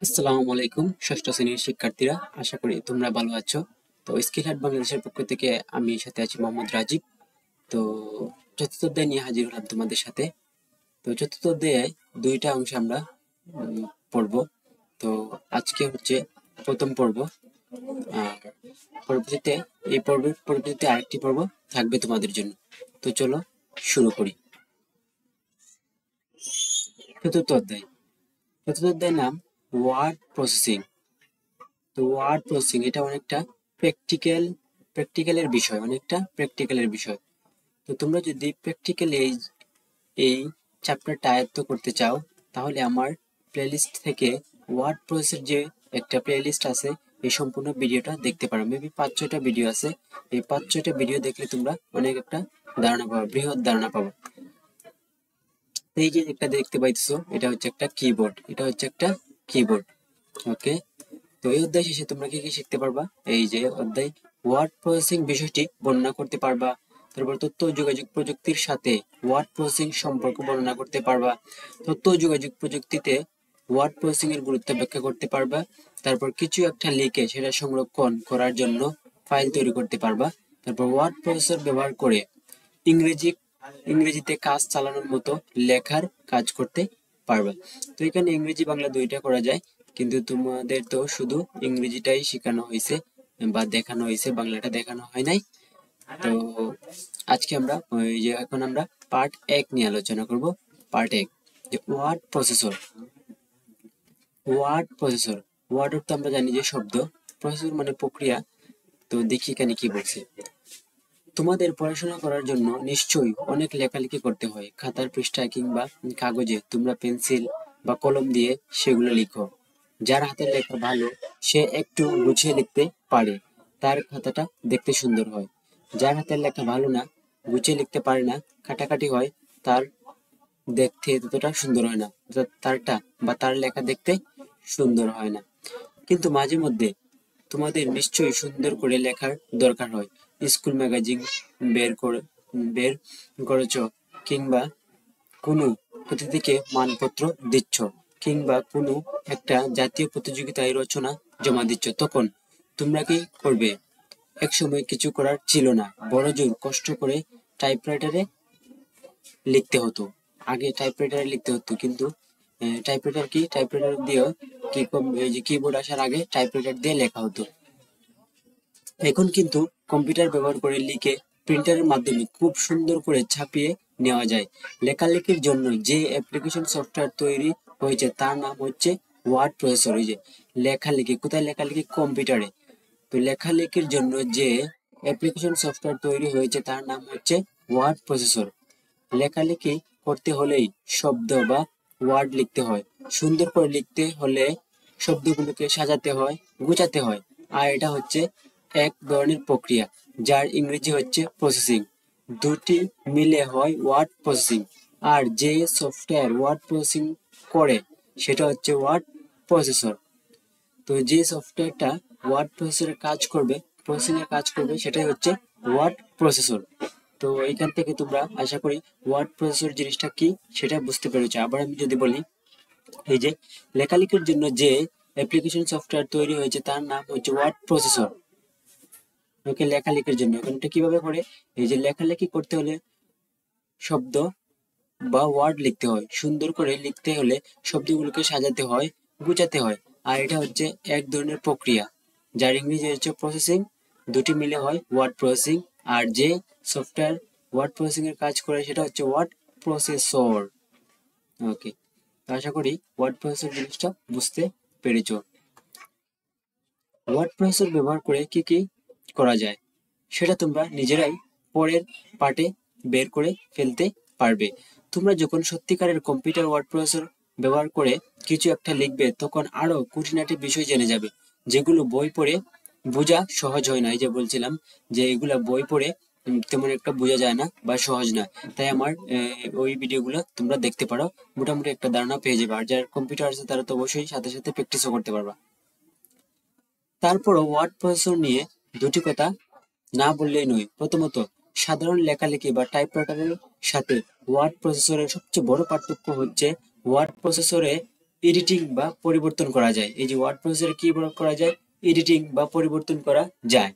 আসসালামু আলাইকুম ষষ্ঠ শ্রেণীর শিক্ষার্থীরা, আশা করি তোমরা ভালো আছো। তো স্কিল হাট বাংলাদেশের পক্ষ থেকে আমি সাথে আছি মোহাম্মদ রাজীব। তো চতুর্থ অধ্যায় নিয়ে হাজির হলাম তোমাদের সাথে। তো চতুর্থ অধ্যায়ে দুইটা অংশে আমরা পড়বো। তো আজকে হচ্ছে প্রথম পর্ব, আর পরবর্তীতে পরবর্তীতে আরেকটি পর্ব থাকবে তোমাদের জন্য। তো চলো শুরু করি। চতুর্থ অধ্যায়। চতুর্থ অধ্যায়ের নাম ওয়ার্ড প্রসেসিং। তো ওয়ার্ড প্রসেসিং এটা অনেকটা প্র্যাকটিক্যালের বিষয়। তো তোমরা যদি প্র্যাকটিক্যালি এই চ্যাপ্টারটা আয়ত্ত করতে চাও, তাহলে আমার প্লেলিস্ট থেকে ওয়ার্ড প্রসেসের যে একটা প্লেলিস্ট আছে, এই সম্পূর্ণ ভিডিওটা দেখতে পারো। মেবি 5-6টা ভিডিও আছে। এই 5-6টা ভিডিও দেখলে তোমরা অনেক একটা ধারণা পাবো, বৃহৎ ধারণা পাবো। এই যে একটা দেখতে পাইতেছো, এটা হচ্ছে একটা কিবোর্ড। ওকে। তো এই অধ্যায় শেষে তোমরা কি কি শিখতে পারবা? এই যে অধ্যায় ওয়ার্ড প্রসেসিং বিষয়টি বর্ণনা করতে পারবা। তারপর তথ্য যোগাযোগ প্রযুক্তির সাথে ওয়ার্ড প্রসেসিং সম্পর্ক বর্ণনা করতে পারবা। তথ্য যোগাযোগ প্রযুক্তিতে ওয়ার্ড প্রসেসিং এর গুরুত্ব ব্যাখ্যা করতে পারবা। তারপর কিছু একটা লিখে সেটা সংরক্ষণ করার জন্য ফাইল তৈরি করতে পারবা। তারপর ওয়ার্ড প্রসেসর ব্যবহার করে ইংরেজি ইংরেজিতে কাজ চালানোর মতো লেখার কাজ করতে পারবা। তো এখানে ইংরেজি বাংলা দুইটা করা যায়, কিন্তু তোমাদের তো শুধু ইংরেজিটাই শেখানো হয়েছে বা দেখানো হয়েছে, বাংলাটা দেখানো হয় নাই। তো আজকে আমরা এখন আমরা পার্ট 1 নিয়ে আলোচনা করব। পার্ট 1, যে ওয়ার্ড প্রসেসর। ওয়ার্ড অর্থ আমরা জানি যে শব্দ, প্রসেসর মানে প্রক্রিয়া। তো দেখি এখানে কি বলছে। তোমাদের পড়াশোনা করার জন্য নিশ্চয়ই অনেক লেখালেখি করতে হয়। খাতার পৃষ্ঠায় কিংবা কাগজে তোমরা পেন্সিল বা কলম দিয়ে সেগুলো লিখো। যার হাতের লেখা ভালো, সে একটু গুছিয়ে লিখতে পারে, তার খাতাটা দেখতে সুন্দর হয়। যার হাতের লেখা ভালো না, গুছিয়ে লিখতে পারে না, কাটাকাটি হয়, তার দেখতে ততটা সুন্দর হয় না, তার লেখা দেখতে সুন্দর হয় না। কিন্তু মাঝে মধ্যে তোমাদের নিশ্চয়ই সুন্দর করে লেখার দরকার হয়। স্কুল ম্যাগাজিন বের করে বের করেছ, কিংবা কোনো অতিথিকে মানপত্র দিচ্ছ, কিংবা কোনো একটা জাতীয় প্রতিযোগিতায় রচনা জমা দিচ্ছ, তখন তোমরা কি করবে? একসময় কিছু করার ছিল না, বড়জোর কষ্ট করে টাইপরাইটারে লিখতে হতো। আগে টাইপরাইটারে লিখতে হতো, কিন্তু টাইপরাইটার দিয়েও এই যে কিবোর্ড আসার আগে টাইপরাইটার দিয়ে লেখা হতো। এখন কিন্তু কম্পিউটার ব্যবহার করে লিখে প্রিন্টারের মাধ্যমে খুব সুন্দর করে ছাপিয়ে নেওয়া যায়। লেখালেখির জন্য যে অ্যাপ্লিকেশন সফটওয়্যার তৈরি হয়েছে তার নাম হচ্ছে ওয়ার্ড প্রসেসর। এই যে লেখালেখি, কোথায় লেখালেখি? কম্পিউটারে। তো লেখালেখির জন্য যে অ্যাপ্লিকেশন সফটওয়্যার তৈরি হয়েছে তার নাম হচ্ছে ওয়ার্ড প্রসেসর। লেখালেখি করতে হলেই শব্দ বা ওয়ার্ড লিখতে হয়। সুন্দর করে লিখতে হলে শব্দগুলোকে সাজাতে হয়, গুছাতে হয়। আর এটা হচ্ছে এক ধরনের প্রক্রিয়া, যার ইংরেজি হচ্ছে প্রসেসিং। দুটি মিলে হয় ওয়ার্ড প্রসেসিং। আর যে সফটওয়্যার ওয়ার্ড প্রসেসিং করে সেটা হচ্ছে ওয়ার্ড প্রসেসর। তো যে সফটওয়্যারটা ওয়ার্ড প্রসেসিং এর কাজ করবে সেটাই হচ্ছে ওয়ার্ড প্রসেসর। তো এইখান থেকে তোমরা আশা করি ওয়ার্ড প্রসেসর জিনিসটা কি সেটা বুঝতে পেরেছো। আবার আমি যদি বলি, এই যে লেখালেখির জন্য যে অ্যাপ্লিকেশন সফটওয়্যার তৈরি হয়েছে তার নাম হচ্ছে ওয়ার্ড প্রসেসর। ওকে, লেখালেখির জন্য। এখন এটা কিভাবে করে? এই যে লেখালেখি করতে হলে শব্দ বা ওয়ার্ড লিখতে হয়, সুন্দর করে লিখতে হলে শব্দগুলোকে সাজাতে হয়, গুছাতে হয়। আর এটা হচ্ছে এক ধরনের প্রক্রিয়া, যার ইংরেজি হচ্ছে প্রসেসিং। দুটি মিলে হয় ওয়ার্ড প্রসেসিং। আর যে সফটওয়্যার ওয়ার্ড প্রসেসিং এর কাজ করে সেটা হচ্ছে ওয়ার্ড প্রসেসর। ওকে, আশা করি ওয়ার্ড প্রসেসর জিনিসটা বুঝতে পেরেছো। ওয়ার্ড প্রসেসর ব্যবহার করে কি কি করা যায় সেটা তোমরা নিজেরাই পরের পার্টে বের করে ফেলতে পারবে। তোমরা যখন সত্যিকারের কম্পিউটার ওয়ার্ড প্রসেসর ব্যবহার করে কিছু একটা লিখবে, তখন আরো খুঁটিনাটি বিষয় জেনে যাবে, যেগুলো বই পড়ে বোঝা সহজ হয় না। এই যে বলছিলাম যে এগুলা বই পড়ে তেমন একটা বোঝা যায় না বা সহজ না। তাই আমার ওই ভিডিওগুলো তোমরা দেখতে পারো, মোটামুটি একটা ধারণা পেয়ে যাবে। আর যার কম্পিউটার আছে তারা তো অবশ্যই সাথে সাথে প্র্যাকটিসও করতে পারবা। তারপরও ওয়ার্ড প্রসেসর নিয়ে দুটি কথা না বললেই নয়। প্রথমত, সাধারণ লেখালেখি বা টাইপরাইটারের সাথে ওয়ার্ড প্রসেসরের সবচেয়ে বড় পার্থক্য হচ্ছে ওয়ার্ড প্রসেসরে এডিটিং বা পরিবর্তন করা যায়। এই যে ওয়ার্ড প্রসেসরে কি করা যায়, এডিটিং বা পরিবর্তন করা যায়।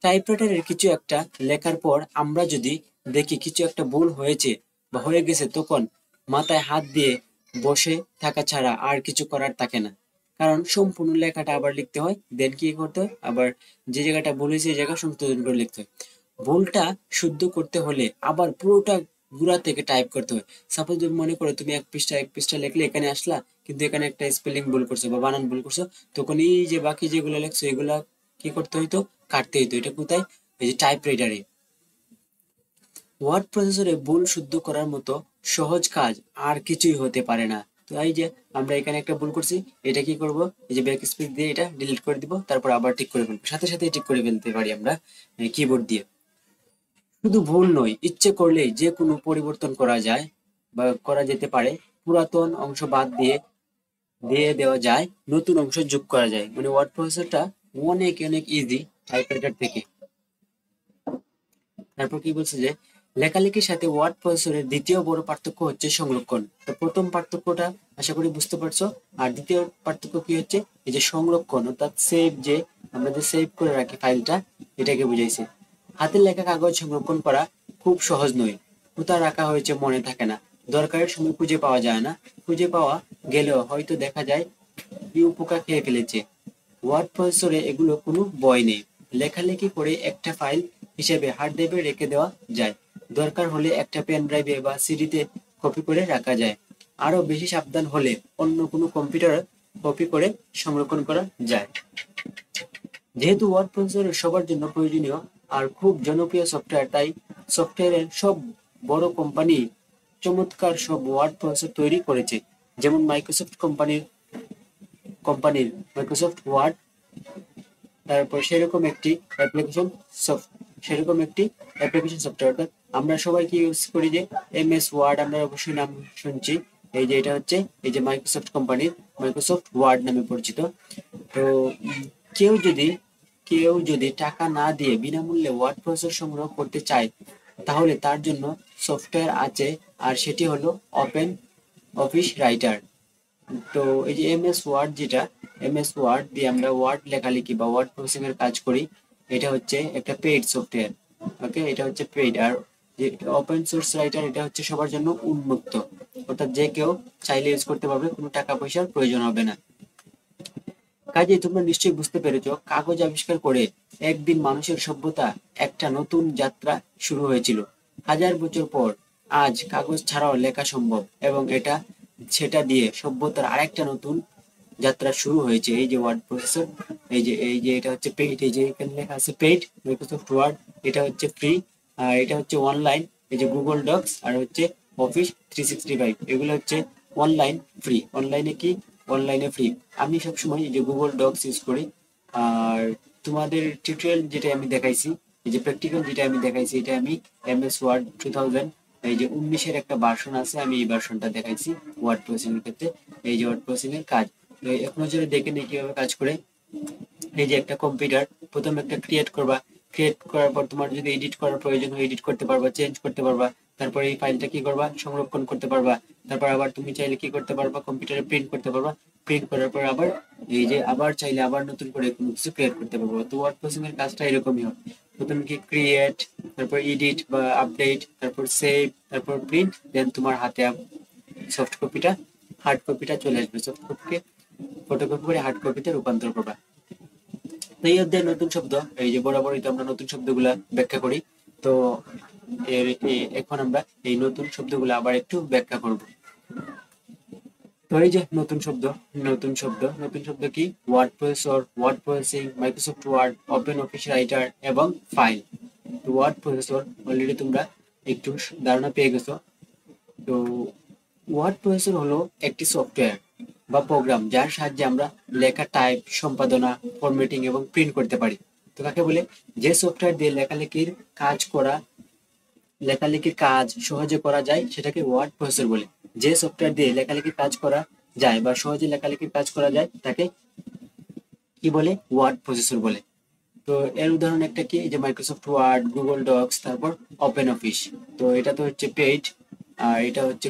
টাইপরাইটারের কিছু একটা লেখার পর আমরা যদি দেখি কিছু একটা ভুল হয়েছে বা হয়ে গেছে, তখন মাথায় হাত দিয়ে বসে থাকা ছাড়া আর কিছু করার থাকে না। কারণ সম্পূর্ণ লেখাটা আবার লিখতে হয়, দেন কি করতে হয়, আবার যে জায়গাটা ভুল হয়েছে সেই জায়গা সংশোধন করে লিখতে হয়। ভুলটা শুদ্ধ করতে হলে আবার পুরোটা গুড়া থেকে টাইপ করতে হয়। সাপোজ তুমি মনে করো তুমি এক পৃষ্ঠা লিখলে, এখানে আসলা কিন্তু এখানে একটা স্পেলিং ভুল করছো বা বানান ভুল করছো, তখন এই যে বাকি যেগুলো লিখছো এগুলা কি করতে হইতো, কাটতে হইতো। এটা কোথায়, এই যে টাইপরাইটারে। ওয়ার্ড প্রসেসরে ভুল শুদ্ধ করার মতো সহজ কাজ আর কিছুই হতে পারে না। তো এই যে আমরা এখানে একটা ভুল করছি, এটা কি করব, এই যে ব্যাক স্পেস দিয়ে এটা ডিলিট করে দিব, তারপর আবার ঠিক করে ফেলবো, সাথে সাথে ঠিক করে ফেলতে পারি আমরা কিবোর্ড দিয়ে। শুধু ভুল নয়, ইচ্ছে করলেই যে কোনো পরিবর্তন করা যায় বা করা যেতে পারে। পুরাতন অংশ বাদ দিয়ে দিয়ে দেওয়া যায়, নতুন অংশ যোগ করা যায়। মানে ওয়ার্ড প্রসেসরটা অনেক অনেক ইজি টাইপরাইটার থেকে। তারপর কি বলছে যে লেখালেখির সাথে ওয়ার্ড প্রসেসরের দ্বিতীয় বড় পার্থক্য হচ্ছে সংরক্ষণ। তো প্রথম পার্থক্যটা আশা করি বুঝতে পারছো। আর দ্বিতীয় পার্থক্য কি হচ্ছে, এই যে সংরক্ষণ, অর্থাৎ সেভ, যে আমরা যে সেভ করে রাখি ফাইলটা, এটাকে বুঝাইছে। হাতের লেখা কাগজ সংরক্ষণ করা খুব সহজ নয়। কোথায় রাখা হয়েছে মনে থাকে না, দরকারের সময় খুঁজে পাওয়া যায় না, খুঁজে পাওয়া গেলেও হয়তো দেখা যায় কেউ পোকা খেয়ে ফেলেছে। ওয়ার্ড প্রসেসরে এগুলো কোনো ভয় নেই। লেখালেখি করে একটা ফাইল হিসেবে হার্ড ড্রাইভে রেখে দেওয়া যায়। দরকার হলে একটা পেন ড্রাইভে বা সিডিতে কপি করে রাখা যায়। আরো বেশি সাবধান হলে অন্য কোনো কম্পিউটারে কপি করে সংরক্ষণ করা যায়। যেহেতু ওয়ার্ড প্রসেসর সবার জন্য প্রয়োজনীয় আর খুব জনপ্রিয় সফটওয়্যার, তাই সফটওয়্যারের সব বড় কোম্পানি চমৎকার সব ওয়ার্ড প্রসেসর তৈরি করেছে। যেমন কোম্পানির মাইক্রোসফট ওয়ার্ড, তারপর সেরকম একটি অ্যাপ্লিকেশন সফটওয়্যার। অর্থাৎ আমরা সবাই কি ইউজ করি, যে এমএস ওয়ার্ড, আমরা অবশ্যই নাম শুনছি। এই যে এটা হচ্ছে এই যে মাইক্রোসফট কোম্পানির মাইক্রোসফট ওয়ার্ড নামে পরিচিত। তো কেউ যদি কেউ যদি টাকা না দিয়ে বিনামূল্যে ওয়ার্ড প্রসেসর সংগ্রহ করতে চায়, তাহলে তার জন্য সফটওয়্যার আছে, আর সেটি হলো ওপেন অফিস রাইটার। তো এই যে এমএস ওয়ার্ড দিয়ে আমরা ওয়ার্ড লেখালেখি বা ওয়ার্ড প্রসেসিং এর কাজ করি। এটা হচ্ছে একটা পেইড সফটওয়্যার। ওকে, এটা হচ্ছে পেইড। আর যে ওপেন সোর্স রাইটার, এটা হচ্ছে সবার জন্য উন্মুক্ত, অর্থাৎ যে কেউ চাইলে ইউজ করতে পারবে, কোনো টাকা পয়সার প্রয়োজন হবে না। কাজেই তোমরা নিশ্চয়ই বুঝতে পেরেছো, কাগজ আবিষ্কার করে একদিন মানুষের সভ্যতা একটা নতুন যাত্রা শুরু হয়েছিল। হাজার বছর পর আজ কাগজ ছাড়াও লেখা সম্ভব, এবং সেটা দিয়ে সভ্যতার আরেকটা নতুন যাত্রা শুরু হয়েছে। এই যে ওয়ার্ড প্রসেসর, এই যে এটা হচ্ছে পেইড, এই যে এখানে লেখা আছে পেইড মাইক্রোসফট ওয়ার্ড, এটা হচ্ছে ফ্রি, আর এটা হচ্ছে অনলাইন, এই যে গুগল ডক্স, আর হচ্ছে অফিস 365, এগুলো হচ্ছে অনলাইন ফ্রি। অনলাইনে ফ্রি। আমি সবসময় এই যে গুগল ডক্স ইউজ করি। আর তোমাদের টিউটোরিয়াল যেটা আমি দেখাইছি, এই যে প্র্যাকটিক্যাল যেটা আমি দেখাইছি, এটা আমি এমএস ওয়ার্ড 2000 এই যে 19-এর একটা ভার্সন আছে, আমি এই ভার্সনটা দেখাইছি ওয়ার্ড প্রসেসিং এর ক্ষেত্রে। এই যে ওয়ার্ড প্রসেসিং এর কাজ, তো এক নজরে দেখে নিই কিভাবে কাজ করে। এই যে একটা কম্পিউটার, প্রথমে একটা ক্রিয়েট করবা। ক্রিয়েট করার পর তোমার যদি এডিট করার প্রয়োজন হয় এডিট করতে পারবা, চেঞ্জ করতে পারবা। তারপর এই ফাইলটা কি করবা, সংরক্ষণ করতে পারবা। তারপর আবার তুমি চাইলে কি করতে পারবা, কম্পিউটারে প্রিন্ট করতে পারবা। প্রিন্ট করার পর আবার এই যে আবার চাইলে আবার নতুন করে কোনো কিছু ক্রিয়েট করতে পারবো। তো ওয়ার্ড প্রসেসিং এর কাজটা এরকমই হয়। প্রথমে কি ক্রিয়েট, তারপর এডিট বা আপডেট, তারপর সেভ, তারপর প্রিন্ট, দেন তোমার হাতে হার্ড কপিটা চলে আসবে। সফট কপিকে ফটোকপি করে হার্ড কপিতে রূপান্তর করবা। তো এই অধ্যায়ে নতুন শব্দ, এই যে বরাবরই তো আমরা নতুন শব্দগুলা ব্যাখ্যা করি। তো এখন আমরা এই নতুন শব্দগুলো আবার একটু ব্যাখ্যা করব। তো এই যে নতুন শব্দ কি, word processor, word processing, Microsoft Word, Open Office Writer এবং ফাইল। তো ওয়ার্ড প্রসেসর অলরেডি তোমরা একটু ধারণা পেয়ে গেছো। তো ওয়ার্ড প্রসেসর হলো একটি সফটওয়্যার বা প্রোগ্রাম যার সাহায্যে আমরা লেখা টাইপ, সম্পাদনা, ফরম্যাটিং এবং প্রিন্ট করতে পারি। তো কাকে বলে, যে সফটওয়্যার দিয়ে লেখালেখির কাজ সহজে করা যায় সেটাকে ওয়ার্ড প্রসেসর বলে। যে সফটওয়্যার দিয়ে লেখালেখির কাজ করা যায় বা সহজে লেখালেখির কাজ করা যায় তাকে কি বলে, ওয়ার্ড প্রসেসর বলে। তো এর উদাহরণ একটা কি, যে মাইক্রোসফট ওয়ার্ড, গুগল ডক্স, তারপর ওপেন অফিস। তো এটা তো হচ্ছে পেইড, আর এটা হচ্ছে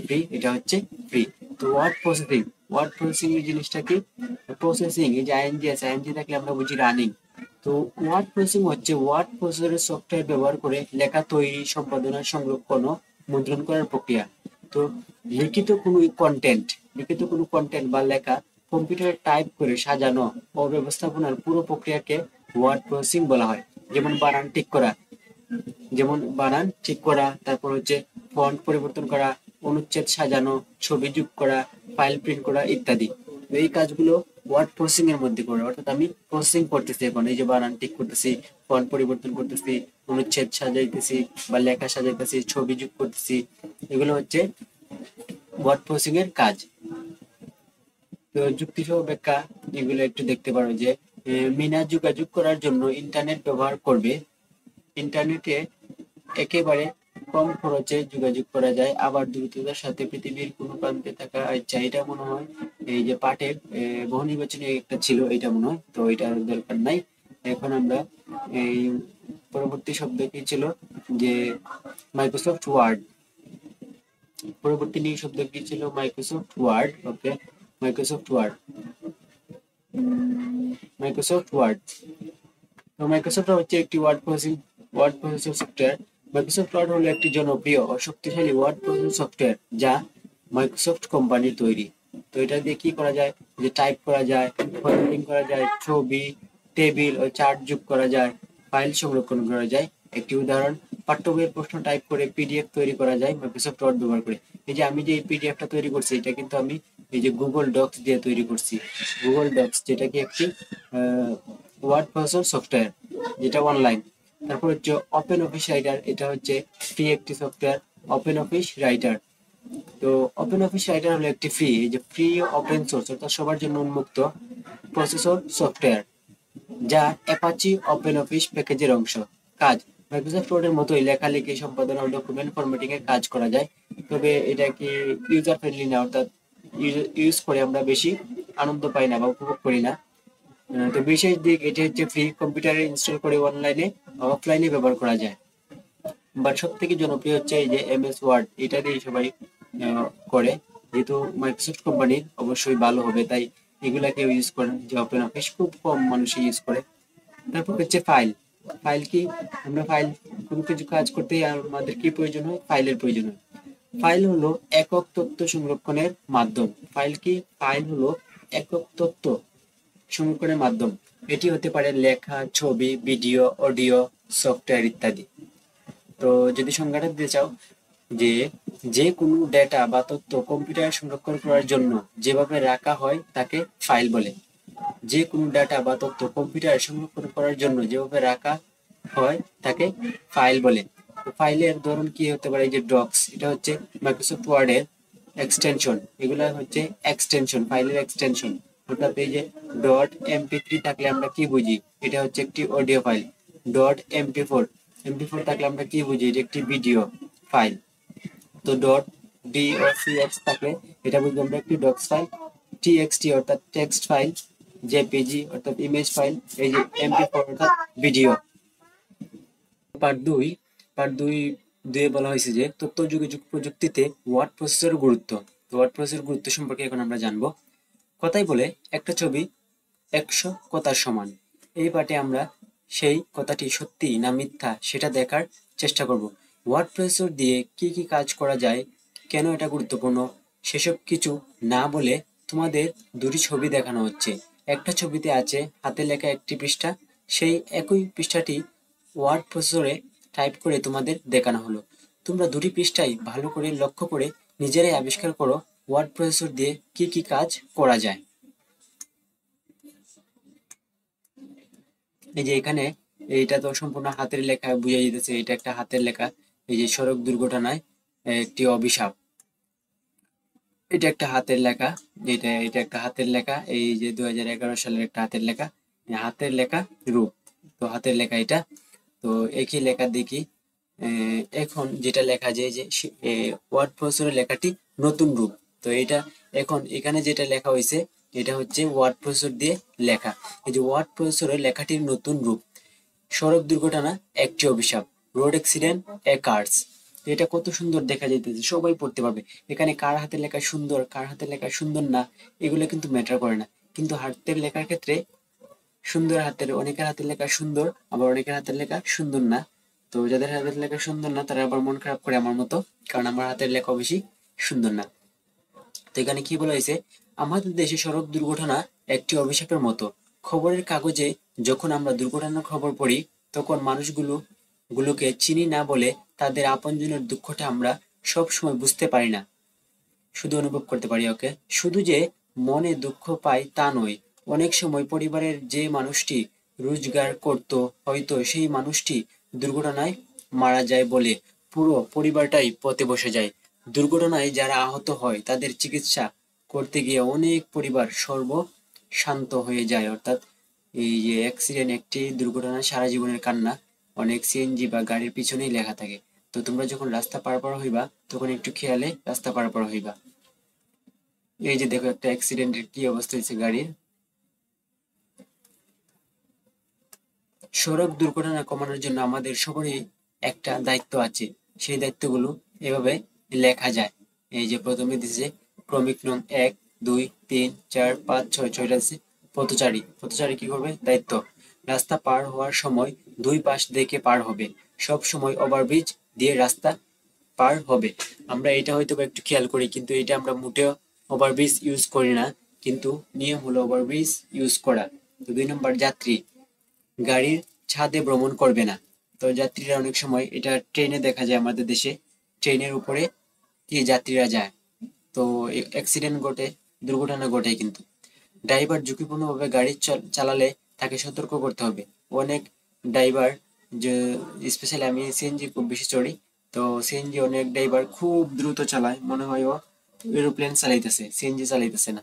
ফ্রি। তো ওয়ার্ড প্রসেসিং ওয়ার্ড প্রসেসিং এর জিনিসটা কি? প্রসেসিং, এই যে আইএনজি আছে, আইএনজি থাকলে আমরা বুঝি রানিং। তো ওয়ার্ড প্রসেসিং হচ্ছে ওয়ার্ড প্রসেসরের সফটওয়্যার ব্যবহার করে লেখা তৈরি, সম্পাদনা, সংরক্ষণ ও মুদ্রণ করার প্রক্রিয়া। তো লিখিত কোনো কন্টেন্ট বা লেখা কম্পিউটারে টাইপ করে সাজানো ও ব্যবস্থাপনার পুরো প্রক্রিয়াকে ওয়ার্ড প্রসেসিং বলা হয়। যেমন বানান ঠিক করা, তারপর হচ্ছে ফন্ট পরিবর্তন করা, অনুচ্ছেদ সাজানো, ছবি যোগ করা, ফাইল প্রিন্ট করা ইত্যাদি। তো এই কাজগুলো ওয়ার্ড প্রসেসিং এর মধ্যে করে, অর্থাৎ আমি প্রসেসিং করতেছি, এখন এই যে বানান ঠিক করতেছি, ফন্ট পরিবর্তন করতেছি, অনুচ্ছেদ সাজাইতেছি বা লেখা সাজাইতেছি, ছবি যোগ করতেছি, এগুলো হচ্ছে ওয়ার্ড প্রসেসিং এর কাজ। তো যুক্তিসহ ব্যাখ্যা এগুলো একটু দেখতে পারো যে মিনা যোগাযোগ করার জন্য ইন্টারনেট ব্যবহার করবে। ইন্টারনেটে একেবারে কম খরচে যোগাযোগ করা যায়, আবার দ্রুততার সাথে পৃথিবীর কোনো প্রান্তে থাকা। আচ্ছা, এটা মনে হয় এই যে পাঠের বহু নির্বাচনী একটা ছিল, এটা মনে হয়, তো এটার দরকার নাই। এখন আমরা এই পরবর্তী শব্দ কি ছিল যে মাইক্রোসফট ওয়ার্ড। পরবর্তী নিউ শব্দ কি ছিল? Microsoft Word. Okay, Microsoft Word. Microsoft Word. তো মাইক্রোসফট হচ্ছে একটি word processing software. Microsoft Word হলো একটি জনপ্রিয় ও শক্তিশালী ওয়ার্ড প্রসেসিং সফটওয়্যার যা মাইক্রোসফট কোম্পানির তৈরি। তো এটা দিয়ে কি করা যায়? যে টাইপ করা যায়, ফরম্যাটিং করা যায়, ছবি, টেবিল ও চার্ট যোগ করা যায়, ফাইল সংরক্ষণ করা যায়। একটি উদাহরণ, পাঠ্য বইয়ের প্রশ্ন টাইপ করে পিডিএফ তৈরি করা যায় মাইক্রোসফট ওয়ার্ড ব্যবহার করে। এই যে আমি যে এই পিডিএফটা তৈরি করছি, এটা কিন্তু আমি এই যে গুগল ডক্স দিয়ে তৈরি করছি। গুগল ডক্স যেটা কি একটি ওয়ার্ড প্রসেসর সফটওয়্যার, যেটা অনলাইন। তারপর হচ্ছে ওপেন অফিস রাইটার, এটা হচ্ছে ফ্রি একটি সফটওয়্যার, ওপেন অফিস রাইটার। তো ওপেন অফিস রাইটার হলো একটি ফ্রি ওপেন সোর্স, অর্থাৎ সবার জন্য উন্মুক্ত প্রসেসর সফটওয়্যার যা অ্যাপাচি ওপেন অফিস প্যাকেজের অংশ। কাজ, মাইক্রোসফট ওয়ার্ডের মতোই লেখালেখি, সম্পাদনা ও ডকুমেন্ট ফরম্যাটিং এর কাজ করা যায়, তবে এটা কি ইউজার ফ্রেন্ডলি না, অর্থাৎ ইউজ করে আমরা বেশি আনন্দ পাই না বা উপভোগ করি না। তো বিশেষ দিক, এটি হচ্ছে ফ্রি, কম্পিউটারে ইনস্টল করে অনলাইনে অফলাইনে ব্যবহার করা যায়। বাট সব থেকে জনপ্রিয় হচ্ছে এই যে এমএস ওয়ার্ড, এটা দিয়ে সবাই করে, যেহেতু মাইক্রোসফট কোম্পানির অবশ্যই ভালো হবে, তাই এগুলাকে ইউজ করে। যে ওপেন অফিস খুব কম মানুষ ইউজ করে। তারপর হচ্ছে ফাইল। ফাইল কি? আমরা কোনো কিছু কাজ করতে আমাদের কি প্রয়োজন হয়? ফাইলের প্রয়োজন হয়। ফাইল হলো একক তথ্য সংরক্ষণের মাধ্যম। ফাইল হলো একক তথ্য সংরক্ষণের মাধ্যম। এটি হতে পারে লেখা, ছবি, ভিডিও, অডিও, সফটওয়্যার ইত্যাদি। তো যদি সংজ্ঞাটা দিতে চাও, যে যে কোনো ডেটা বা তথ্য কম্পিউটারে সংরক্ষণ করার জন্য যেভাবে রাখা হয় তাকে ফাইল বলে। যে কোনো ডাটা বা তথ্য কম্পিউটারে সংরক্ষণ করার জন্য যেভাবে রাখা হয় তাকে ফাইল বলে। তো ফাইলের ধরন কি হতে পারে? এই যে ডক্স, এটা হচ্ছে মাইক্রোসফট ওয়ার্ডের এক্সটেনশন। এগুলা হচ্ছে এক্সটেনশন, ফাইলের এক্সটেনশন। অর্থাৎ এই যে .mp3 থাকলে আমরা কি বুঝি? এটা হচ্ছে একটি অডিও ফাইল। .mp4 থাকলে আমরা কি বুঝি? এটা একটি ভিডিও ফাইল। তো .docx থাকলে এটা বুঝবো আমরা একটি ডক্স ফাইল। txt অর্থাৎ টেক্সট ফাইল, জেপিজি অর্থাৎ ইমেজ ফাইল, এই যে এমপি4 অর্থাৎ ভিডিও। পার্ট দুই দুয়ে বলা হয়েছে যে তথ্য যোগাযোগ প্রযুক্তিতে ওয়ার্ড প্রসেসরের গুরুত্ব। তো ওয়ার্ড প্রসেসরের গুরুত্ব সম্পর্কে এখন আমরা জানবো। কথাই বলে একটা ছবি 100 কথার সমান। এই পাঠে আমরা সেই কথাটি সত্যি না মিথ্যা সেটা দেখার চেষ্টা করব। ওয়ার্ড প্রসেসর দিয়ে কি কি কাজ করা যায়, কেন এটা গুরুত্বপূর্ণ, সেসব কিছু না বলে তোমাদের দুটি ছবি দেখানো হচ্ছে। একটা ছবিতে আছে হাতে লেখা একটি পৃষ্ঠা, সেই একই পৃষ্ঠাটি ওয়ার্ড প্রসেসরে টাইপ করে তোমাদের দেখানো হলো। তোমরা দুটি পৃষ্ঠাই ভালো করে লক্ষ্য করে নিজেরাই আবিষ্কার করো ওয়ার্ড প্রসেসর দিয়ে কি কি কাজ করা যায়। এই যে এখানে এইটা তো সম্পূর্ণ হাতের লেখা বুঝা যেতেছে, এটা একটা হাতের লেখা। এই যে সড়ক দুর্ঘটনায় একটি অভিশাপ, এটা একটা হাতের লেখা। এটা একটা হাতের লেখা, এই যে 2011 সালের একটা হাতের লেখা, হাতের লেখা রূপ। তো হাতের লেখা এটা। তো একই লেখা দেখি এখন যেটা লেখা যায় যে ওয়ার্ড প্রসেসরের লেখাটি নতুন রূপ। তো এটা এখন এখানে যেটা লেখা হয়েছে এটা হচ্ছে ওয়ার্ড প্রসেসর দিয়ে লেখা। এই যে ওয়ার্ড প্রসেসরের লেখাটির নতুন রূপ। সড়ক দুর্ঘটনা একটি অভিশাপ, রোড অ্যাক্সিডেন্ট এ কার্স। তো এটা কত সুন্দর দেখা যাইতেছে, সবাই পড়তে পারবে। এখানে কার হাতের লেখা সুন্দর, কার হাতের লেখা সুন্দর না, এগুলো কিন্তু ম্যাটার করে না। কিন্তু হাতের লেখার ক্ষেত্রে সুন্দর হাতের, অনেকের হাতের লেখা সুন্দর, আবার অনেকের হাতের লেখা সুন্দর না। তো যাদের হাতের লেখা সুন্দর না তারা আবার মন খারাপ করে আমার মতো, কারণ আমার হাতের লেখা বেশি সুন্দর না। তো এখানে কি বলা হয়েছে, আমাদের দেশে সড়ক দুর্ঘটনা একটি অভিশাপের মতো। খবরের কাগজে যখন আমরা দুর্ঘটনার খবর পড়ি, তখন গুলোকে চিনি না বলে তাদের আপনজনের দুঃখটা আমরা সব সময় বুঝতে পারি না, শুধু অনুভব করতে পারি। ওকে, শুধু যে মনে দুঃখ পাই তা নয়, অনেক সময় পরিবারের যে মানুষটি রোজগার করত, হয়তো সেই মানুষটি দুর্ঘটনায় মারা যায় বলে পুরো পরিবারটাই পথে বসে যায়। দুর্ঘটনায় যারা আহত হয় তাদের চিকিৎসা করতে গিয়ে অনেক পরিবার সর্বশান্ত হয়ে যায়। অর্থাৎ এই যে অ্যাক্সিডেন্ট, একটি দুর্ঘটনা সারা জীবনের কান্না, অনেক সিএনজি বা গাড়ির পিছনেই লেখা থাকে। তো তোমরা যখন রাস্তা পারাপার হইবা তখন একটু খেয়ালে রাস্তা পারাপার হইবা। এই যে দেখো একটা অ্যাক্সিডেন্টের কি অবস্থা হয়েছে গাড়ির। সড়ক দুর্ঘটনা কমানোর জন্য আমাদের সবারই একটা দায়িত্ব আছে। সেই দায়িত্বগুলো এভাবে লেখা যায়। এই যে প্রথমে দিছে ক্রমিক নং 1, 2, 3, 4, 5, 6, 6টা দিছে পথচারী। পথচারী কি করবে? দায়িত্ব, রাস্তা পার হওয়ার সময় দুই পাশ দেখে পার হবে, সব সময় ওভারব্রিজ দিয়ে রাস্তা পার হবে। আমরা এটা হয়তো বা একটু খেয়াল করি, কিন্তু এটা আমরা মোটেও ওভারব্রিজ ইউজ করি না, কিন্তু নিয়ম হলো ওভারব্রিজ ইউজ করা। তো 2 নম্বর, যাত্রী গাড়ির ছাদে ভ্রমণ করবে না। তো যাত্রীরা অনেক সময়, এটা ট্রেনে দেখা যায় আমাদের দেশে, ট্রেনের উপরে কি যাত্রীরা যায়, তো অ্যাক্সিডেন্ট ঘটে, দুর্ঘটনা ঘটে। কিন্তু ড্রাইভার ঝুঁকিপূর্ণভাবে গাড়ি চালালে তাকে সতর্ক করতে হবে। অনেক ড্রাইভার, যে স্পেশালি আমি সিএনজি খুব বেশি চড়ি, তো সিএনজি অনেক ড্রাইভার খুব দ্রুত চালায়, মনে হয় ও এরোপ্লেন চালাইতেছে, সিএনজি চালাইতেছে না।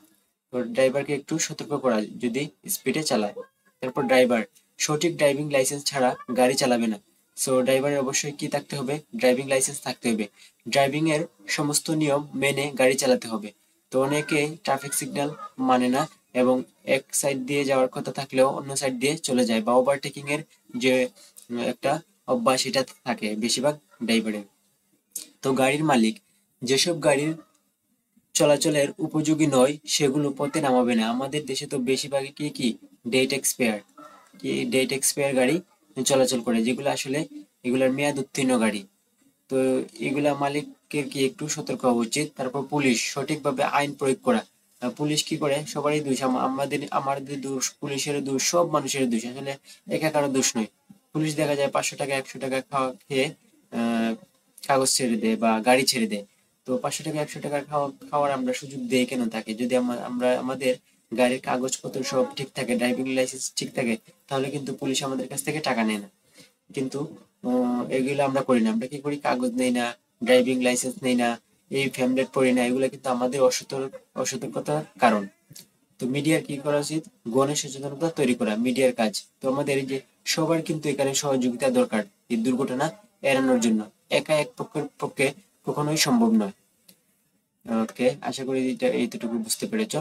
তো ড্রাইভারকে একটু সতর্ক করা যদি স্পিডে চালায়। তারপর ড্রাইভার সঠিক ড্রাইভিং লাইসেন্স ছাড়া গাড়ি চালাবে না। সো ড্রাইভারের অবশ্যই কি থাকতে হবে? ড্রাইভিং লাইসেন্স থাকতে হবে। ড্রাইভিং এর সমস্ত নিয়ম মেনে গাড়ি চালাতে হবে। তো অনেকে ট্রাফিক সিগন্যাল মানে না, এবং এক সাইড দিয়ে যাওয়ার কথা থাকলেও অন্য সাইড দিয়ে চলে যায়, বা ওভারটেকিং এর যে একটা অভ্যাস, এটা থাকে বেশিরভাগ ড্রাইভারের। তো গাড়ির মালিক যেসব গাড়ির চলাচলের উপযোগী নয় সেগুলো পথে নামাবে না। আমাদের দেশে তো বেশিরভাগই কি ডেট এক্সপায়ার, ডেট এক্সপায়ার গাড়ি চলাচল করে, যেগুলো আসলে এগুলার মেয়াদ উত্তীর্ণ গাড়ি। তো এগুলা মালিকের কি একটু সতর্ক হওয়া উচিত। তারপর পুলিশ সঠিকভাবে আইন প্রয়োগ করা। পুলিশ কি করে? সবারই দোষ, আমাদের দোষ, পুলিশের দোষ, সব মানুষের দোষ, আসলে একা কারো দোষ নয়। পুলিশ দেখা যায় 500 টাকা 100 টাকা খাওয়া খেয়ে কাগজ ছেড়ে দেয় বা গাড়ি ছেড়ে দেয়। তো 500 টাকা 100 টাকা খাওয়ার আমরা সুযোগ দেই কেন তাকে? যদি আমরা আমাদের গাড়ির কাগজপত্র সব ঠিক থাকে, ড্রাইভিং লাইসেন্স ঠিক থাকে, তাহলে কিন্তু পুলিশ আমাদের কাছ থেকে টাকা নেয় না। কিন্তু এগুলো আমরা করি না। আমরা কি করি? কাগজ নেই না, ড্রাইভিং লাইসেন্স নেই না, এই ফ্যামলেট পড়ি না। এগুলো কিন্তু আমাদের অসতর্কতার কারণ। তো মিডিয়ার কি করা উচিত? গণসচেতনতা তৈরি করা মিডিয়ার কাজ। তো আমাদের এই যে সবার কিন্তু এখানে সহযোগিতা দরকার এই দুর্ঘটনা এড়ানোর জন্য। একা এক পক্ষের পক্ষে কখনোই সম্ভব নয়। ওকে, আশা করি এটা এইটুকু বুঝতে পেরেছো।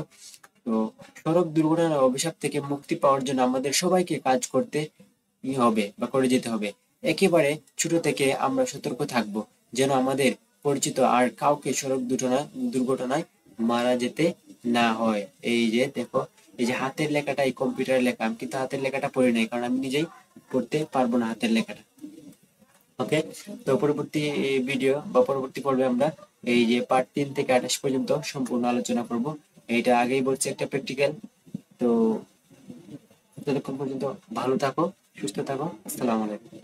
তো সড়ক দুর্ঘটনার অভিশাপ থেকে মুক্তি পাওয়ার জন্য আমাদের সবাইকে কাজ করতে হবে বা করে যেতে হবে। একেবারে ছোট থেকে আমরা সতর্ক থাকব, যেন আমাদের পরিচিত আর কাউকে সড়ক দুর্ঘটনায় মারা যেতে না হয়। এই যে দেখো, এই যে হাতের লেখাটা, এই কম্পিউটারের লেখা, আমি কিন্তু হাতের লেখাটা পড়ি নাই, কারণ আমি নিজেই পড়তে পারবো না হাতের লেখাটা। ওকে, তো পরবর্তী ভিডিও বা পরবর্তী পর্বে আমরা এই যে পার্ট 3 থেকে 28 পর্যন্ত সম্পূর্ণ আলোচনা করব। এটা আগেই বলছি একটা প্র্যাকটিক্যাল। তো ততক্ষণ পর্যন্ত ভালো থাকো, সুস্থ থাকো। আসসালামু আলাইকুম।